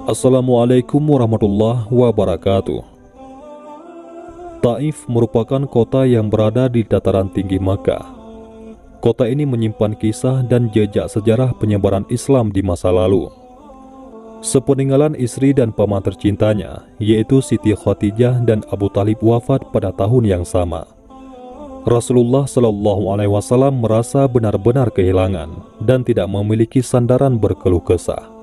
Assalamualaikum warahmatullahi wabarakatuh. Taif merupakan kota yang berada di dataran tinggi Makkah. Kota ini menyimpan kisah dan jejak sejarah penyebaran Islam di masa lalu. Sepeninggalan istri dan paman tercintanya, yaitu Siti Khadijah dan Abu Talib wafat pada tahun yang sama. Rasulullah Shallallahu Alaihi Wasallam merasa benar-benar kehilangan dan tidak memiliki sandaran berkeluh kesah.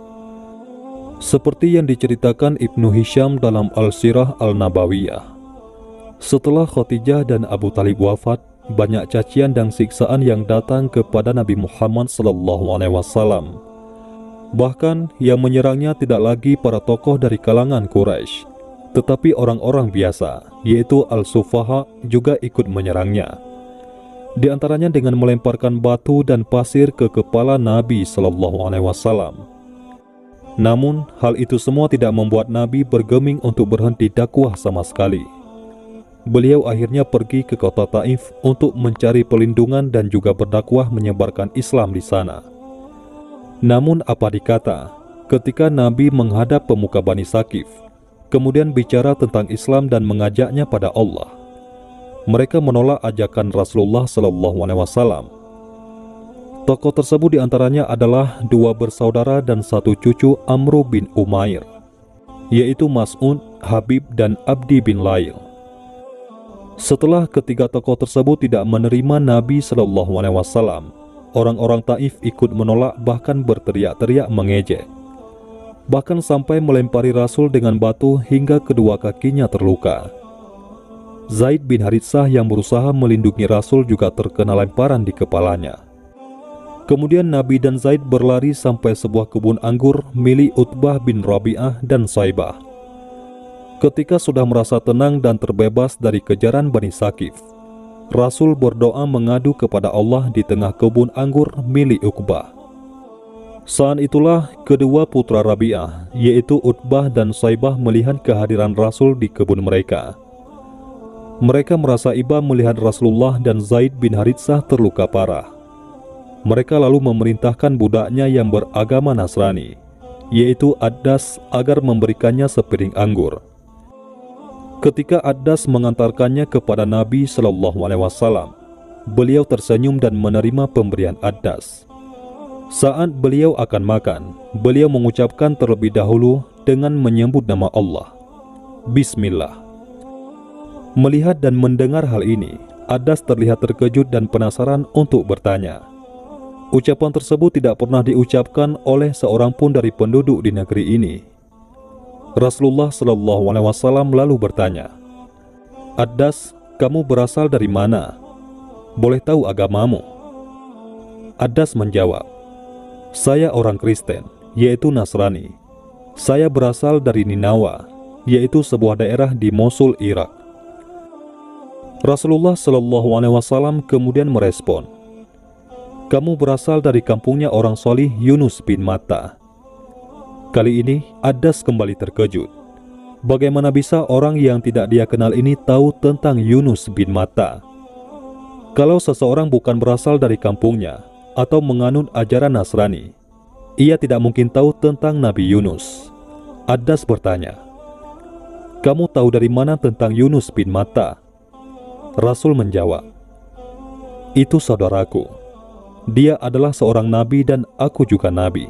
Seperti yang diceritakan Ibnu Hisham dalam Al-Sirah Al-Nabawiyah, setelah Khadijah dan Abu Talib wafat, banyak cacian dan siksaan yang datang kepada Nabi Muhammad SAW. Bahkan yang menyerangnya tidak lagi para tokoh dari kalangan Quraisy, tetapi orang-orang biasa, yaitu Al-Sufaha juga ikut menyerangnya. Di antaranya dengan melemparkan batu dan pasir ke kepala Nabi SAW. Namun, hal itu semua tidak membuat Nabi bergeming untuk berhenti dakwah sama sekali. Beliau akhirnya pergi ke kota Taif untuk mencari perlindungan dan juga berdakwah menyebarkan Islam di sana. Namun apa dikata, ketika Nabi menghadap pemuka Bani Saqif, kemudian bicara tentang Islam dan mengajaknya pada Allah, mereka menolak ajakan Rasulullah SAW. Tokoh tersebut diantaranya adalah dua bersaudara dan satu cucu Amr bin Umair, yaitu Mas'ud, Habib, dan Abdi bin Lail. Setelah ketiga tokoh tersebut tidak menerima Nabi SAW, orang-orang Taif ikut menolak, bahkan berteriak-teriak mengejek. Bahkan sampai melempari Rasul dengan batu hingga kedua kakinya terluka. Zaid bin Haritsah yang berusaha melindungi Rasul juga terkena lemparan di kepalanya. Kemudian Nabi dan Zaid berlari sampai sebuah kebun anggur milik Utbah bin Rabi'ah dan Saibah. Ketika sudah merasa tenang dan terbebas dari kejaran Bani Saqif, Rasul berdoa mengadu kepada Allah di tengah kebun anggur milik Uqbah. Saat itulah kedua putra Rabi'ah, yaitu Utbah dan Saibah, melihat kehadiran Rasul di kebun mereka. Mereka merasa iba melihat Rasulullah dan Zaid bin Haritsah terluka parah. Mereka lalu memerintahkan budaknya yang beragama Nasrani, yaitu Addas, agar memberikannya sepiring anggur. Ketika Addas mengantarkannya kepada Nabi SAW, beliau tersenyum dan menerima pemberian Addas. Saat beliau akan makan, beliau mengucapkan terlebih dahulu dengan menyebut nama Allah, Bismillah. Melihat dan mendengar hal ini, Addas terlihat terkejut dan penasaran untuk bertanya. Ucapan tersebut tidak pernah diucapkan oleh seorang pun dari penduduk di negeri ini. Rasulullah SAW lalu bertanya, Addas, kamu berasal dari mana? Boleh tahu agamamu? Addas menjawab, saya orang Kristen, yaitu Nasrani. Saya berasal dari Ninawa, yaitu sebuah daerah di Mosul, Irak. Rasulullah SAW kemudian merespon, kamu berasal dari kampungnya orang solih Yunus bin Matta. Kali ini Addas kembali terkejut. Bagaimana bisa orang yang tidak dia kenal ini tahu tentang Yunus bin Matta? Kalau seseorang bukan berasal dari kampungnya atau menganut ajaran Nasrani, ia tidak mungkin tahu tentang Nabi Yunus. Addas bertanya, kamu tahu dari mana tentang Yunus bin Matta? Rasul menjawab, itu saudaraku. Dia adalah seorang nabi dan aku juga nabi.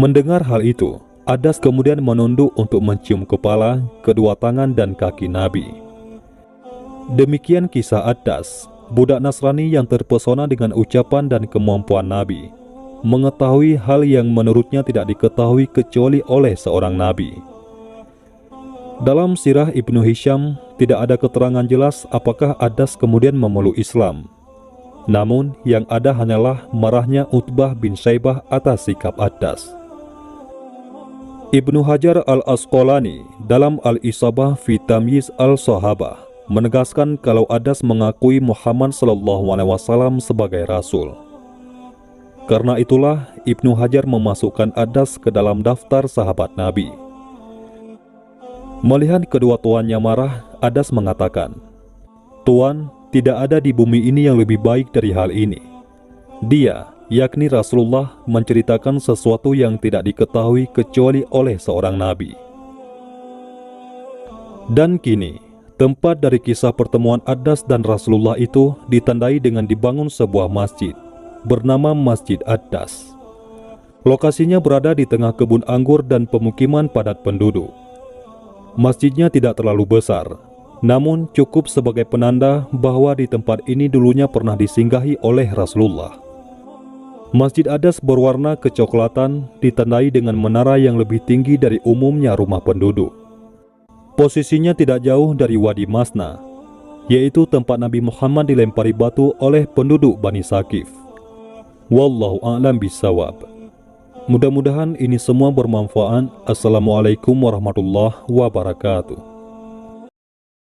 Mendengar hal itu, Addas kemudian menunduk untuk mencium kepala, kedua tangan dan kaki Nabi. Demikian kisah Addas, budak Nasrani yang terpesona dengan ucapan dan kemampuan Nabi, mengetahui hal yang menurutnya tidak diketahui kecuali oleh seorang Nabi. Dalam sirah Ibnu Hisham, tidak ada keterangan jelas apakah Addas kemudian memeluk Islam. Namun, yang ada hanyalah marahnya Utbah bin Saibah atas sikap Addas. Ibnu Hajar Al-Asqalani dalam Al-Isabah fi Tamyiz Al-Sahabah menegaskan kalau Addas mengakui Muhammad SAW sebagai Rasul. Karena itulah Ibnu Hajar memasukkan Addas ke dalam daftar sahabat Nabi. Melihat kedua tuannya marah, Addas mengatakan, Tuan, tidak ada di bumi ini yang lebih baik dari hal ini. Dia, yakni Rasulullah menceritakan sesuatu yang tidak diketahui kecuali oleh seorang nabi. Dan kini, tempat dari kisah pertemuan Ad-Das dan Rasulullah itu ditandai dengan dibangun sebuah masjid bernama Masjid Ad-Das. Lokasinya berada di tengah kebun anggur dan pemukiman padat penduduk. Masjidnya tidak terlalu besar, namun cukup sebagai penanda bahwa di tempat ini dulunya pernah disinggahi oleh Rasulullah. Masjid Ad-Das berwarna kecoklatan, ditandai dengan menara yang lebih tinggi dari umumnya rumah penduduk. Posisinya tidak jauh dari Wadi Masna, yaitu tempat Nabi Muhammad dilempari batu oleh penduduk Bani Saqif. Wallahu a'lam bishawab. Mudah-mudahan ini semua bermanfaat. Assalamualaikum warahmatullahi wabarakatuh.